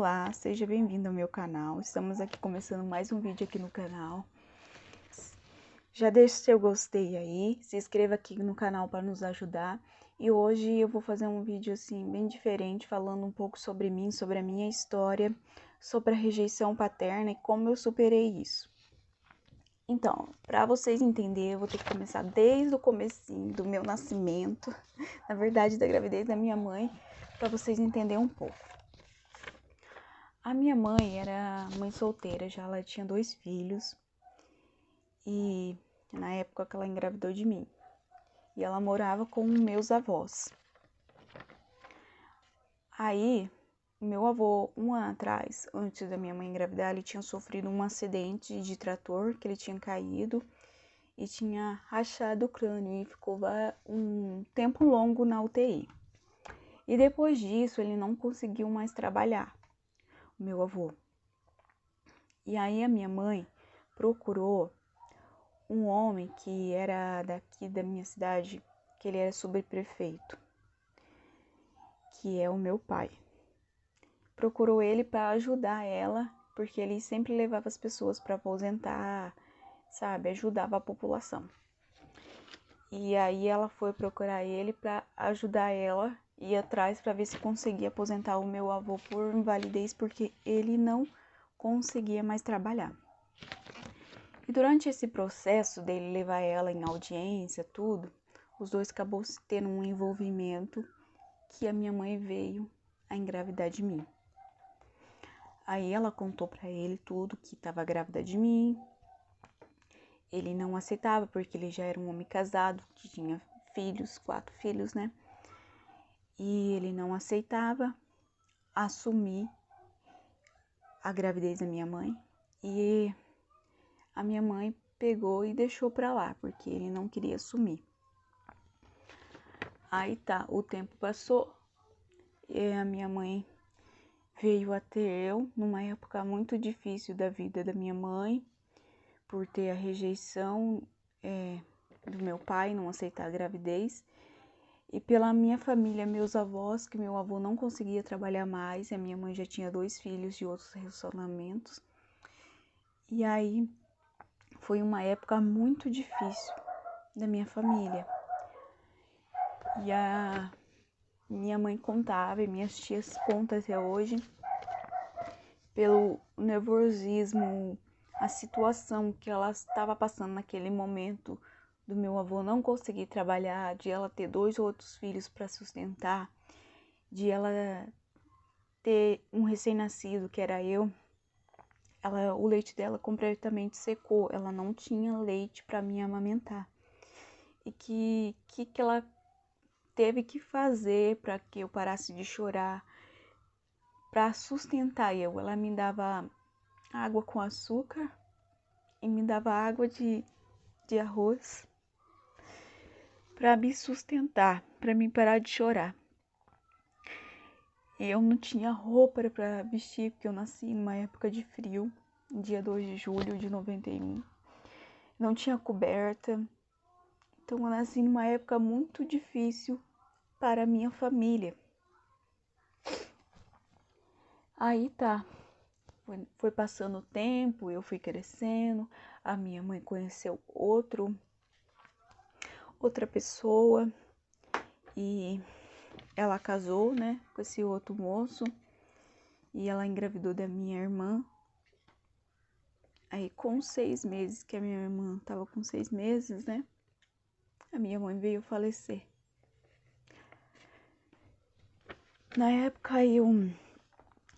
Olá, seja bem-vindo ao meu canal. Estamos aqui começando mais um vídeo aqui no canal. Já deixe seu gostei aí, se inscreva aqui no canal para nos ajudar. E hoje eu vou fazer um vídeo assim bem diferente, falando um pouco sobre mim, sobre a minha história, sobre a rejeição paterna e como eu superei isso. Então, para vocês entenderem, eu vou ter que começar desde o comecinho do meu nascimento, na verdade da gravidez da minha mãe, para vocês entenderem um pouco. A minha mãe era mãe solteira, já ela tinha 2 filhos e na época que ela engravidou de mim. E ela morava com meus avós. Aí, meu avô, um ano atrás, antes da minha mãe engravidar, ele tinha sofrido um acidente de trator, que ele tinha caído e tinha rachado o crânio e ficou um tempo longo na UTI. E depois disso, ele não conseguiu mais trabalhar, o meu avô. E aí a minha mãe procurou um homem que era daqui da minha cidade, que ele era subprefeito, que é o meu pai. Procurou ele para ajudar ela, porque ele sempre levava as pessoas para aposentar, sabe, ajudava a população. E aí ela foi procurar ele para ajudar ela, ir atrás para ver se conseguia aposentar o meu avô por invalidez, porque ele não conseguia mais trabalhar. E durante esse processo dele levar ela em audiência, tudo, os dois acabou tendo um envolvimento que a minha mãe veio a engravidar de mim. Aí ela contou pra ele tudo, que estava grávida de mim. Ele não aceitava porque ele já era um homem casado, que tinha filhos, 4 filhos, né? E ele não aceitava assumir a gravidez da minha mãe. E a minha mãe pegou e deixou pra lá, porque ele não queria assumir. Aí tá, o tempo passou e a minha mãe veio a ter eu numa época muito difícil da vida da minha mãe, por ter a rejeição do meu pai, não aceitar a gravidez, e pela minha família, meus avós, que meu avô não conseguia trabalhar mais, e a minha mãe já tinha 2 filhos de outros relacionamentos. E aí foi uma época muito difícil da minha família. E a minha mãe contava, e minhas tias contam até hoje, pelo nervosismo, a situação que ela estava passando naquele momento, do meu avô não conseguir trabalhar, de ela ter 2 outros filhos para sustentar, de ela ter um recém-nascido, que era eu. O leite dela completamente secou, ela não tinha leite para me amamentar. E que ela teve que fazer para que eu parasse de chorar, para sustentar eu. Ela me dava água com açúcar e me dava água de arroz para me sustentar, para mim parar de chorar. E eu não tinha roupa para vestir, porque eu nasci numa época de frio, dia 2 de julho de 91. Não tinha coberta. Então eu nasci numa época muito difícil para a minha família. Aí tá, foi passando o tempo, eu fui crescendo, a minha mãe conheceu outra pessoa e ela casou, né, com esse outro moço e ela engravidou da minha irmã. Aí com 6 meses, que a minha irmã tava com 6 meses, né, a minha mãe veio falecer. Na época eu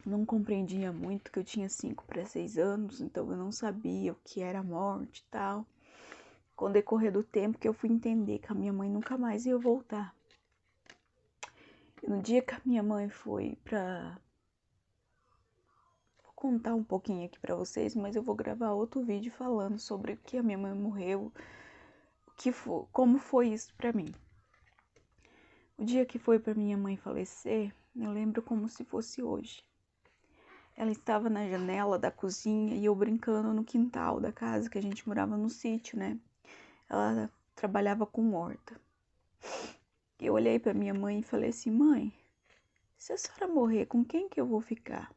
não compreendia muito, que eu tinha 5 para 6 anos, então eu não sabia o que era morte e tal. Com o decorrer do tempo que eu fui entender que a minha mãe nunca mais ia voltar. E no dia que a minha mãe foi pra... Vou contar um pouquinho aqui pra vocês, mas eu vou gravar outro vídeo falando sobre o que a minha mãe morreu, como foi isso pra mim. O dia que foi pra minha mãe falecer, eu lembro como se fosse hoje. Ela estava na janela da cozinha e eu brincando no quintal da casa, que a gente morava no sítio, né? Ela trabalhava com horta. Eu olhei para minha mãe e falei assim: mãe, se a senhora morrer, com quem que eu vou ficar?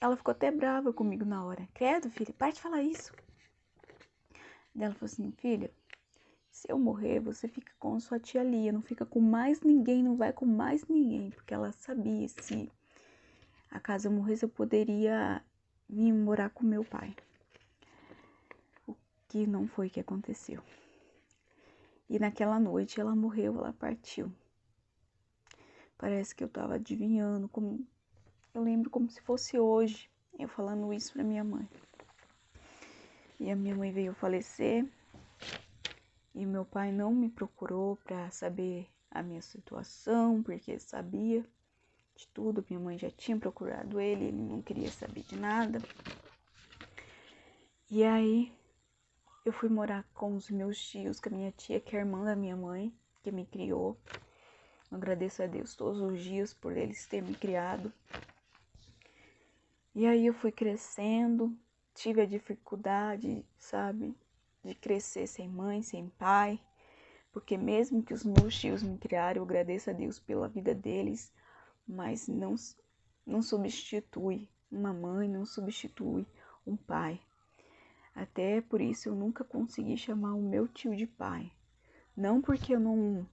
ela ficou até brava comigo na hora. Credo, filha, para de falar isso. Daí ela falou assim, filha, se eu morrer, você fica com sua tia Lia, não fica com mais ninguém, não vai com mais ninguém. Porque ela sabia, se acaso eu morresse, eu poderia vir morar com meu pai. O que não foi que aconteceu. E naquela noite ela morreu, ela partiu. Parece que eu tava adivinhando, eu lembro como se fosse hoje, eu falando isso pra minha mãe. E a minha mãe veio falecer, e meu pai não me procurou pra saber a minha situação, porque sabia de tudo. Minha mãe já tinha procurado ele não queria saber de nada. E aí eu fui morar com os meus tios, com a minha tia, que é a irmã da minha mãe, que me criou. Eu agradeço a Deus todos os dias por eles terem me criado. E aí eu fui crescendo, tive a dificuldade, sabe, de crescer sem mãe, sem pai. Porque mesmo que os meus tios me criaram, eu agradeço a Deus pela vida deles, mas não substitui uma mãe, não substitui um pai. Até por isso eu nunca consegui chamar o meu tio de pai. Não porque eu não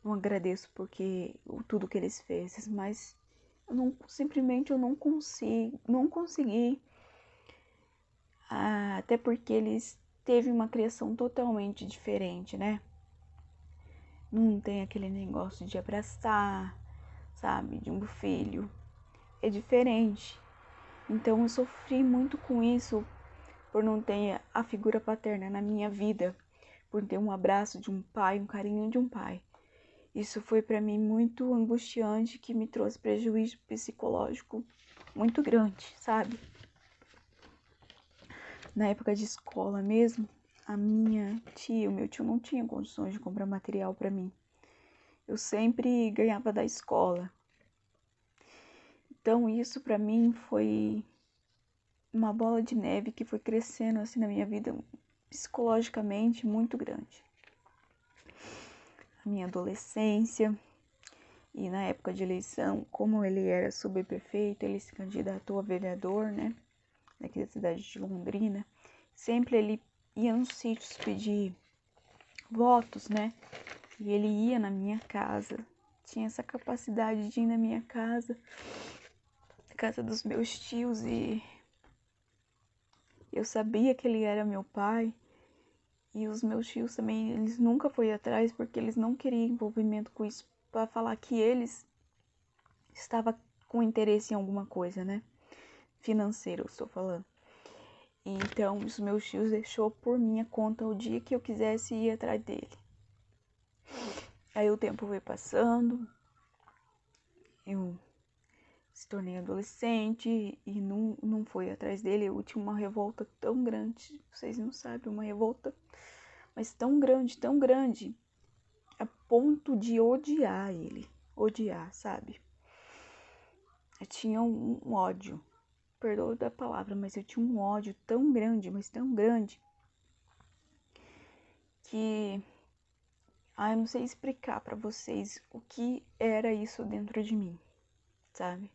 agradeço porque tudo que eles fez, mas simplesmente eu não consegui. Até porque eles teve uma criação totalmente diferente, né? Não tem aquele negócio de abraçar, sabe, de um filho. É diferente. Então eu sofri muito com isso por não ter a figura paterna na minha vida, por ter um abraço de um pai, um carinho de um pai. Isso foi para mim muito angustiante, que me trouxe prejuízo psicológico muito grande, sabe? Na época de escola mesmo, a minha tia, o meu tio não tinha condições de comprar material para mim. Eu sempre ganhava da escola. Então isso para mim foi uma bola de neve que foi crescendo assim na minha vida psicologicamente muito grande. A minha adolescência e na época de eleição, como ele era subprefeito, ele se candidatou a vereador, né, daqui da cidade de Londrina. Sempre ele ia nos sítios pedir votos, né, e ele ia na minha casa. Tinha essa capacidade de ir na minha casa, casa dos meus tios, e eu sabia que ele era meu pai. E os meus tios também, eles nunca foram atrás, porque eles não queriam envolvimento com isso, para falar que eles estavam com interesse em alguma coisa, né? Financeiro, eu estou falando. Então, os meus tios deixou por minha conta o dia que eu quisesse ir atrás dele. Aí o tempo foi passando, eu se tornei adolescente e não fui atrás dele. Eu tinha uma revolta tão grande, vocês não sabem, uma revolta, mas tão grande, a ponto de odiar ele. Odiar, sabe? Eu tinha um ódio, perdoa da palavra, mas eu tinha um ódio tão grande, mas tão grande, que eu não sei explicar pra vocês o que era isso dentro de mim, sabe?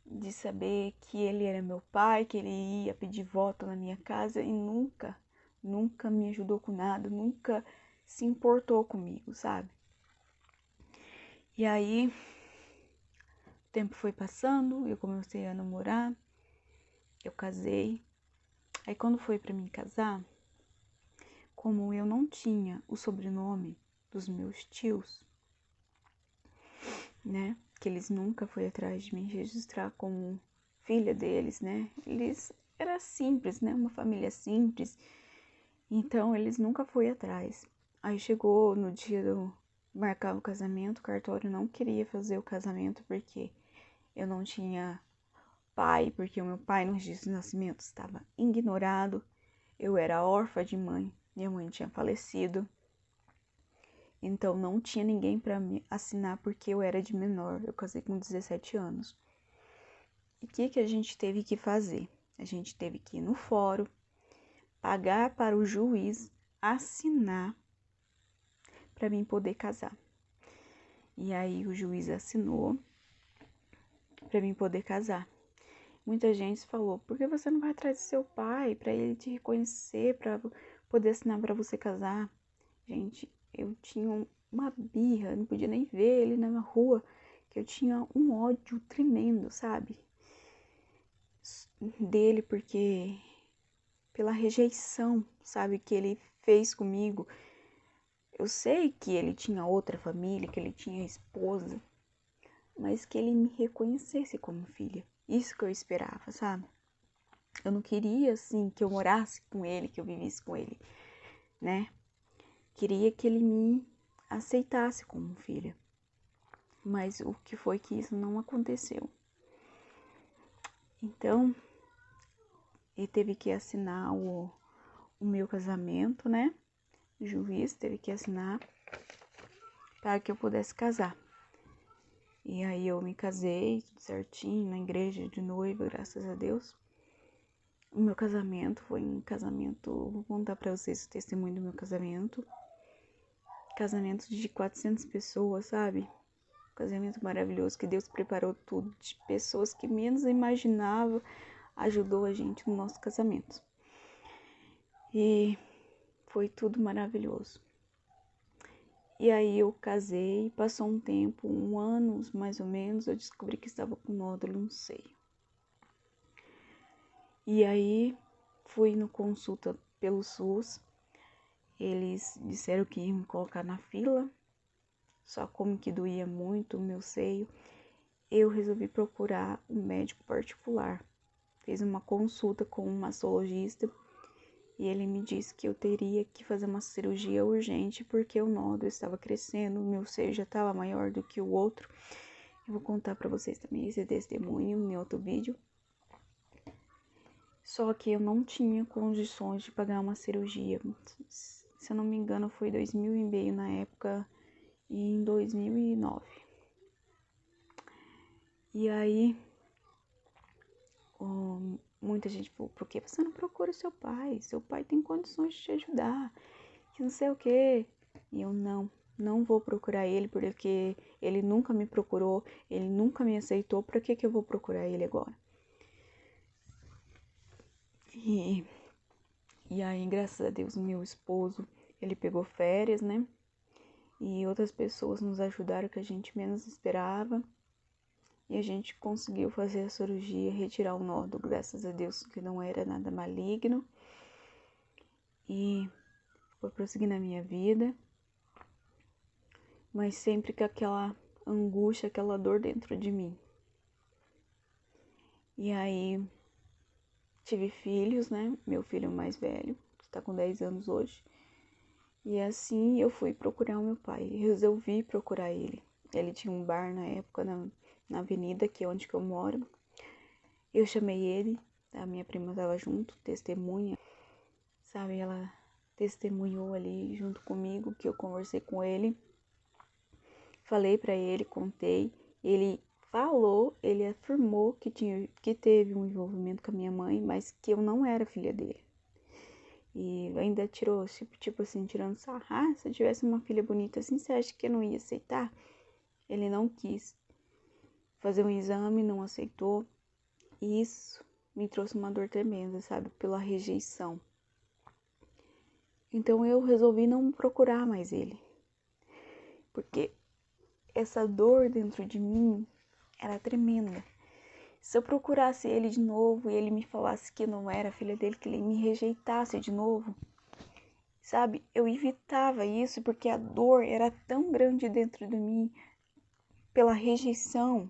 De saber que ele era meu pai, que ele ia pedir voto na minha casa e nunca me ajudou com nada, nunca se importou comigo, sabe? E aí, o tempo foi passando, eu comecei a namorar, eu casei. Aí quando foi pra mim casar, como eu não tinha o sobrenome dos meus tios, né? Que eles nunca foram atrás de me registrar como filha deles, né? Eles era simples, né? Uma família simples. Então eles nunca foram atrás. Aí chegou no dia do marcar o casamento, o cartório não queria fazer o casamento porque eu não tinha pai, porque o meu pai no registro de nascimento estava ignorado. Eu era órfã de mãe, minha mãe tinha falecido. Então não tinha ninguém para me assinar porque eu era de menor. Eu casei com 17 anos. E o que a gente teve que fazer? A gente teve que ir no fórum, pagar para o juiz assinar para mim poder casar. E aí o juiz assinou para mim poder casar. Muita gente falou, por que você não vai atrás do seu pai para ele te reconhecer, para poder assinar para você casar? Gente, eu tinha uma birra, eu não podia nem ver ele na rua, que eu tinha um ódio tremendo, sabe? Dele, porque pela rejeição, sabe, que ele fez comigo. Eu sei que ele tinha outra família, que ele tinha esposa, mas que ele me reconhecesse como filha. Isso que eu esperava, sabe? Eu não queria, assim, que eu morasse com ele, que eu vivesse com ele, né? Queria que ele me aceitasse como filha. Mas o que foi que isso não aconteceu. Então, ele teve que assinar o meu casamento, né? O juiz teve que assinar para que eu pudesse casar. E aí eu me casei, tudo certinho, na igreja de noiva, graças a Deus. O meu casamento foi um casamento, vou contar para vocês o testemunho do meu casamento. Casamento de 400 pessoas, sabe? Casamento maravilhoso, que Deus preparou tudo, de pessoas que menos imaginava, ajudou a gente no nosso casamento. E foi tudo maravilhoso. E aí eu casei, passou um tempo, 1 ano mais ou menos, eu descobri que estava com nódulo no seio. E aí fui no consulta pelo SUS, eles disseram que iam me colocar na fila, só como que doía muito o meu seio, eu resolvi procurar um médico particular. Fiz uma consulta com um mastologista e ele me disse que eu teria que fazer uma cirurgia urgente porque o nódulo estava crescendo, o meu seio já estava maior do que o outro. Eu vou contar para vocês também esse testemunho em outro vídeo. Só que eu não tinha condições de pagar uma cirurgia. Se eu não me engano, foi 2000 na época e em 2009. E aí, muita gente falou, por que você não procura seu pai? Seu pai tem condições de te ajudar, que não sei o quê. E eu não vou procurar ele, porque ele nunca me procurou, ele nunca me aceitou, pra que eu vou procurar ele agora? E aí, graças a Deus, o meu esposo, ele pegou férias, né? E outras pessoas nos ajudaram que a gente menos esperava. E a gente conseguiu fazer a cirurgia, retirar o nódulo, graças a Deus, que não era nada maligno. E foi prosseguir na minha vida, mas sempre com aquela angústia, aquela dor dentro de mim. E aí, tive filhos, né? Meu filho mais velho, que está com 10 anos hoje. E assim eu fui procurar o meu pai, resolvi procurar ele. Ele tinha um bar na época, na avenida, que é onde que eu moro. Eu chamei ele, a minha prima estava junto, testemunha, sabe? Ela testemunhou ali junto comigo, que eu conversei com ele. Falei pra ele, contei. Ele falou, ele afirmou que teve um envolvimento com a minha mãe, mas que eu não era filha dele. E ainda tirou, tipo assim, tirando sarro. Ah, se eu tivesse uma filha bonita assim, você acha que eu não ia aceitar? Ele não quis fazer um exame, não aceitou. E isso me trouxe uma dor tremenda, sabe? Pela rejeição. Então eu resolvi não procurar mais ele. Porque essa dor dentro de mim era tremenda. Se eu procurasse ele de novo e ele me falasse que eu não era filha dele, que ele me rejeitasse de novo, sabe? Eu evitava isso porque a dor era tão grande dentro de mim pela rejeição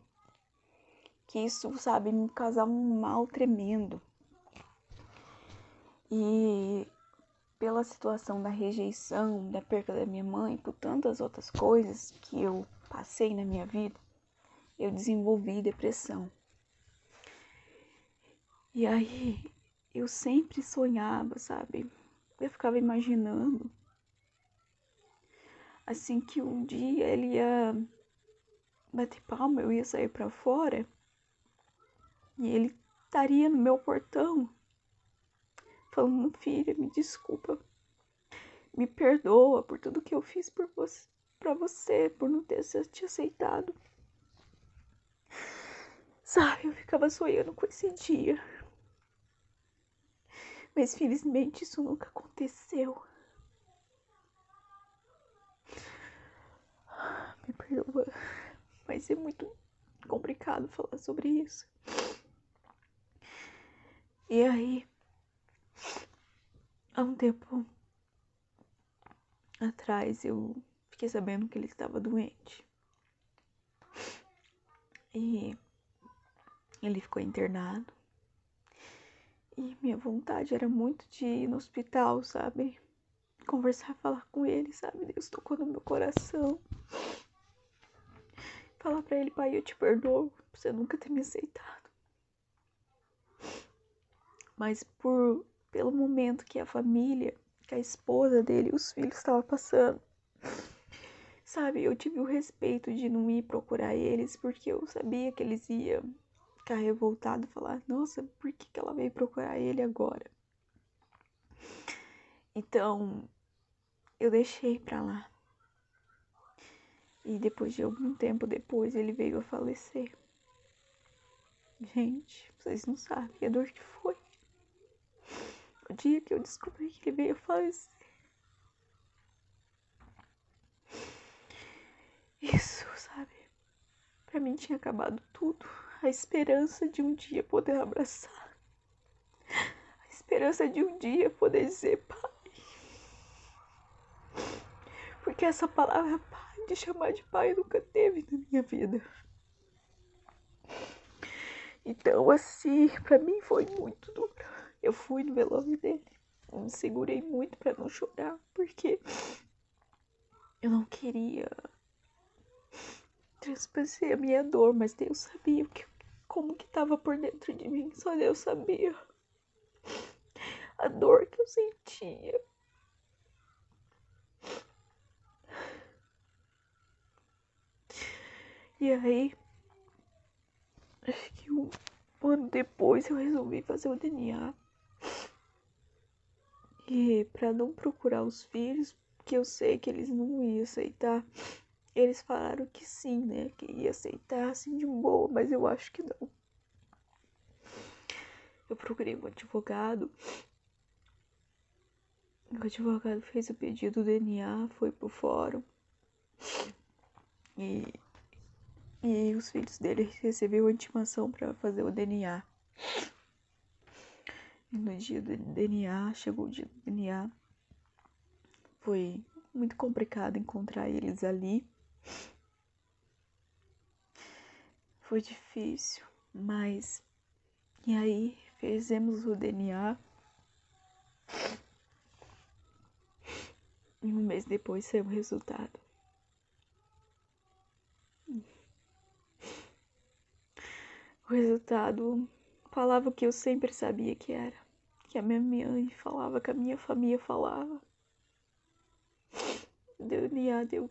que isso, sabe, me causava um mal tremendo. E pela situação da rejeição, da perda da minha mãe, por tantas outras coisas que eu passei na minha vida, eu desenvolvi depressão. E aí eu sempre sonhava, sabe? Eu ficava imaginando assim que um dia ele ia bater palma, eu ia sair pra fora e ele estaria no meu portão falando, filha, me desculpa, me perdoa por tudo que eu fiz por você, pra você, por não ter te aceitado. Sabe, eu ficava sonhando com esse dia. Mas felizmente isso nunca aconteceu. Me perdoa, mas é muito complicado falar sobre isso. E aí, há um tempo atrás, eu fiquei sabendo que ele estava doente. E ele ficou internado. E minha vontade era muito de ir no hospital, sabe? Conversar, falar com ele, sabe? Deus tocou no meu coração. Falar pra ele: pai, eu te perdoo por você nunca ter me aceitado. Mas pelo momento que a família, que a esposa dele e os filhos estavam passando, sabe? Eu tive o respeito de não ir procurar eles, porque eu sabia que eles iam ficar revoltados, falar: nossa, por que ela veio procurar ele agora? Então, eu deixei pra lá. E depois de algum tempo depois, ele veio a falecer. Gente, vocês não sabem a dor que foi. O dia que eu descobri que ele veio a falecer. Isso, sabe? Pra mim tinha acabado tudo. A esperança de um dia poder abraçar. A esperança de um dia poder dizer pai. Porque essa palavra pai, de chamar de pai, nunca teve na minha vida. Então, assim, pra mim foi muito duro. Eu fui no velório dele. Eu me segurei muito pra não chorar, porque eu não queria transparecer a minha dor, mas Deus sabia como que tava por dentro de mim. Só Deus sabia a dor que eu sentia. E aí, acho que um ano depois eu resolvi fazer o DNA. E pra não procurar os filhos, que eu sei que eles não iam aceitar, eles falaram que sim, né? Que ia aceitar assim de boa, mas eu acho que não. Eu procurei um advogado. O advogado fez o pedido do DNA, foi pro fórum. E os filhos dele receberam a intimação para fazer o DNA. E no dia do DNA, chegou o dia do DNA. Foi muito complicado encontrar eles ali. Foi difícil, mas... E aí, fizemos o DNA. E um mês depois saiu o resultado. O resultado falava o que eu sempre sabia que era. Que a minha mãe falava, que a minha família falava. O DNA deu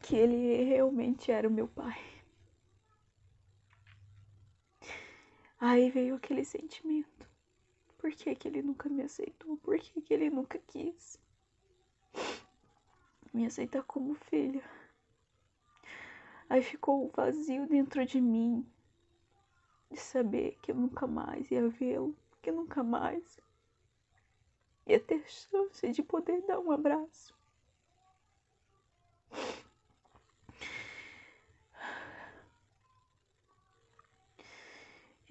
que ele realmente era o meu pai. Aí veio aquele sentimento. Por que que ele nunca me aceitou? Por que que ele nunca quis me aceitar como filha? Aí ficou um vazio dentro de mim de saber que eu nunca mais ia vê-lo, que eu nunca mais ia ter chance de poder dar um abraço.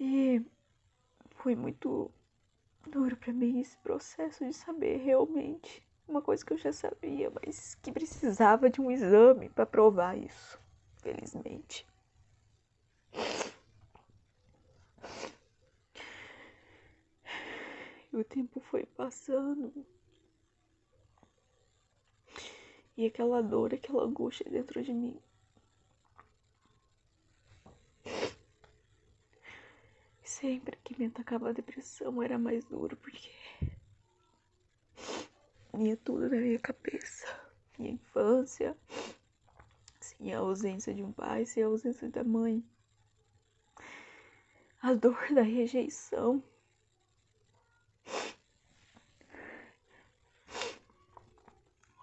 E foi muito duro pra mim esse processo de saber realmente uma coisa que eu já sabia, mas que precisava de um exame pra provar isso, felizmente. E o tempo foi passando. E aquela dor, aquela angústia dentro de mim. Sempre que me atacava a depressão era mais duro, porque vinha tudo na minha cabeça. Minha infância, sem a ausência de um pai, sem a ausência da mãe. A dor da rejeição.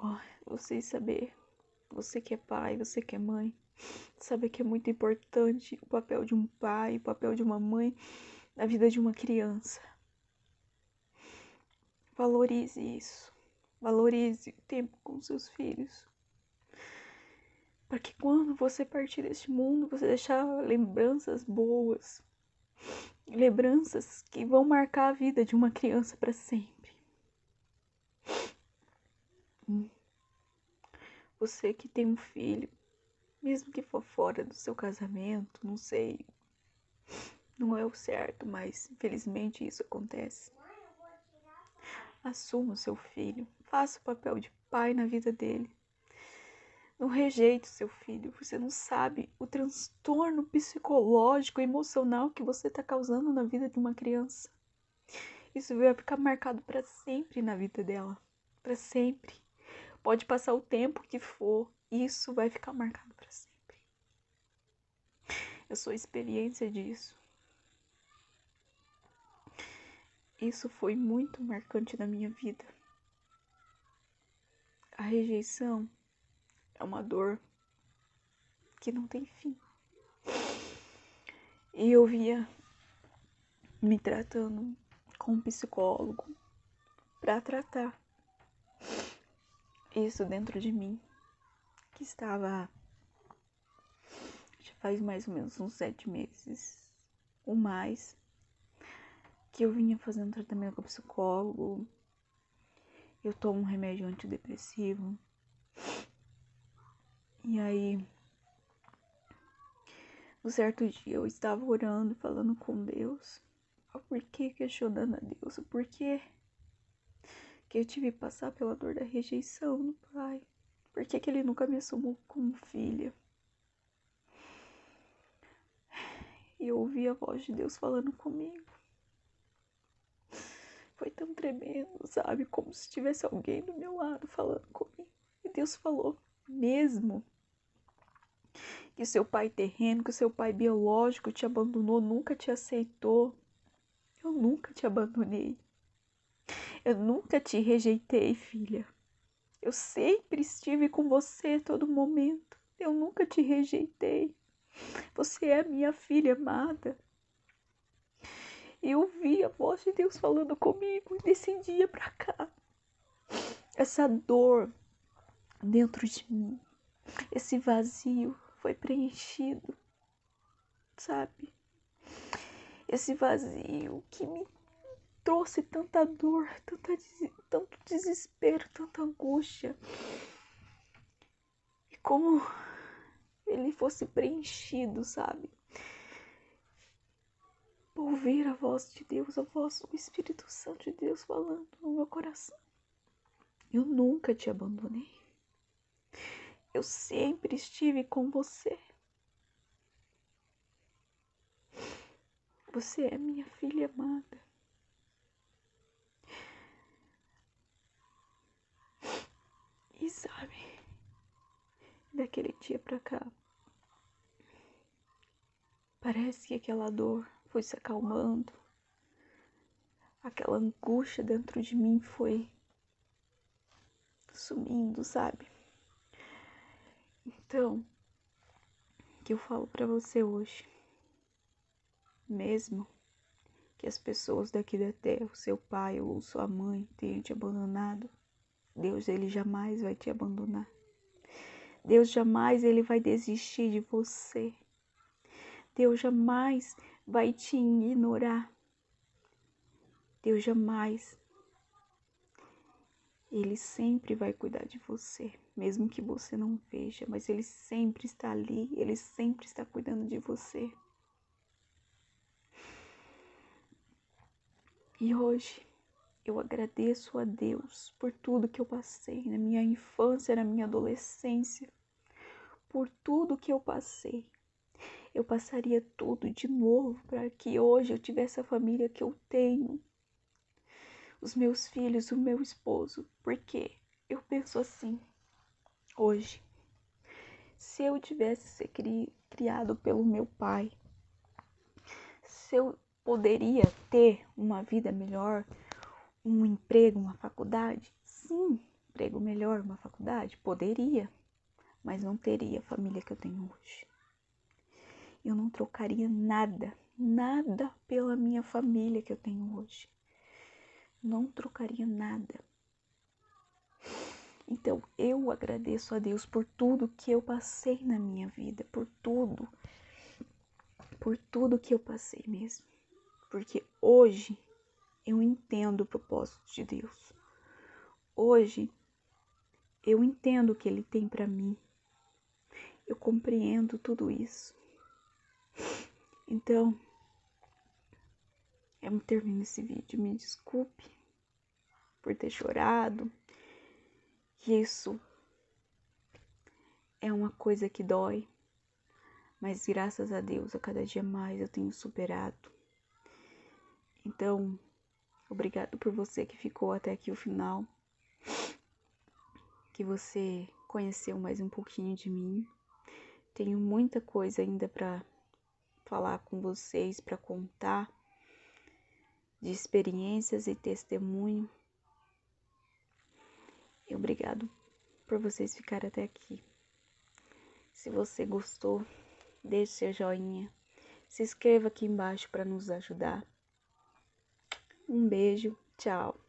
Oh, vocês saber, você que é pai, você que é mãe, Sabe que é muito importante o papel de um pai, o papel de uma mãe na vida de uma criança. Valorize isso. Valorize o tempo com seus filhos. Para que quando você partir deste mundo, você deixar lembranças boas. Lembranças que vão marcar a vida de uma criança para sempre. Você que tem um filho, mesmo que for fora do seu casamento, não sei, não é o certo, mas infelizmente isso acontece. Assuma o seu filho, faça o papel de pai na vida dele. Não rejeite o seu filho, você não sabe o transtorno psicológico e emocional que você está causando na vida de uma criança. Isso vai ficar marcado para sempre na vida dela, para sempre. Pode passar o tempo que for, isso vai ficar marcado para sempre. Eu sou experiência disso. Isso foi muito marcante na minha vida. A rejeição é uma dor que não tem fim. E eu via me tratando com um psicólogo para tratar isso dentro de mim, que estava já faz mais ou menos uns 7 meses ou mais que eu vinha fazendo tratamento com psicólogo. Eu tomo um remédio antidepressivo. E aí, um certo dia eu estava orando, falando com Deus. Por que, questionando a Deus? Por que eu tive que passar pela dor da rejeição do pai? Por que ele nunca me assumiu como filha? E eu ouvi a voz de Deus falando comigo. Foi tão tremendo, sabe? Como se tivesse alguém do meu lado falando comigo. E Deus falou, mesmo que seu pai terreno, que seu pai biológico te abandonou, nunca te aceitou, eu nunca te abandonei. Eu nunca te rejeitei, filha. Eu sempre estive com você a todo momento. Eu nunca te rejeitei. Você é minha filha amada. E eu vi a voz de Deus falando comigo desse dia pra cá. Essa dor dentro de mim, esse vazio foi preenchido, sabe? Esse vazio que me trouxe tanta dor, tanto desespero, tanta angústia. E como ele fosse preenchido, sabe? Ouvir a voz de Deus, a voz do Espírito Santo de Deus falando no meu coração. Eu nunca te abandonei. Eu sempre estive com você. Você é minha filha amada. E sabe, daquele dia pra cá, parece que aquela dor foi se acalmando. Aquela angústia dentro de mim foi sumindo, sabe? Então, o que eu falo pra você hoje, mesmo que as pessoas daqui da terra, o seu pai ou sua mãe tenham te abandonado, Deus, ele jamais vai te abandonar. Deus jamais ele vai desistir de você. Deus jamais vai te ignorar. Deus jamais. Ele sempre vai cuidar de você, mesmo que você não veja, mas ele sempre está ali, ele sempre está cuidando de você. E hoje eu agradeço a Deus por tudo que eu passei na minha infância, na minha adolescência, por tudo que eu passei. Eu passaria tudo de novo para que hoje eu tivesse a família que eu tenho, os meus filhos, o meu esposo, porque eu penso assim, hoje, se eu tivesse sido criado pelo meu pai, se eu poderia ter uma vida melhor, um emprego, uma faculdade, sim, emprego melhor, uma faculdade, poderia, mas não teria a família que eu tenho hoje. Eu não trocaria nada pela minha família que eu tenho hoje. Não trocaria nada. Então, eu agradeço a Deus por tudo que eu passei na minha vida, por tudo que eu passei mesmo. Porque hoje eu entendo o propósito de Deus. Hoje eu entendo o que Ele tem para mim. Eu compreendo tudo isso. Então, eu termino esse vídeo. Me desculpe por ter chorado. Isso é uma coisa que dói. Mas graças a Deus, a cada dia mais eu tenho superado. Então, obrigado por você que ficou até aqui o final. Que você conheceu mais um pouquinho de mim. Tenho muita coisa ainda para falar com vocês, para contar de experiências e testemunho. E obrigado por vocês ficarem até aqui. Se você gostou, deixe seu joinha. Se inscreva aqui embaixo para nos ajudar. Um beijo, tchau.